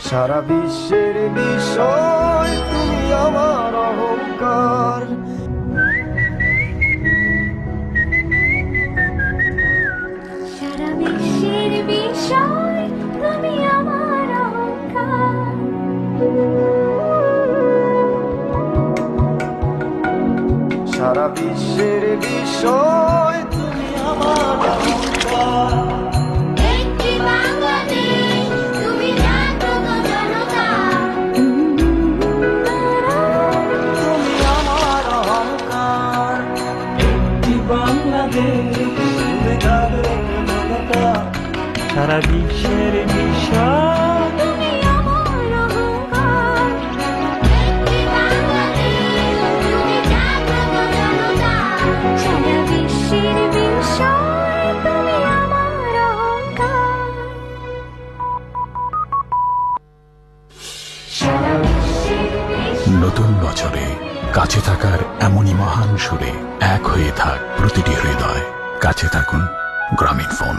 সারা বিশ্বের বিষয় তুমি আমার অহংকার। সারা বিশ্বের বিষয় তুমি আমার অহংকার। সারা বিশ্বের বিষয় তুমি আমার অহংকার। একটি বাংলাদেশ তুমি জাগ্রত জনতা। তুমি আমার অহংকার। একটি বাংলাদেশ তুমি জাগ্রত জনতা। সারা বিশ্বের বিষয় তুমি আমার অহংকার। একটি বাংলাদেশ তুমি জাগ্রত জনতা। সারা বিশ্বের বিষয় তুমি আমার অহংকার। সারা বিশ্বের বিষয় নতুন বছরে কাছে থাকার এমনই মহান সুরে এক হয়ে থাক প্রতিটি হৃদয়। কাছে থাকুন গ্রামীণ ফোন।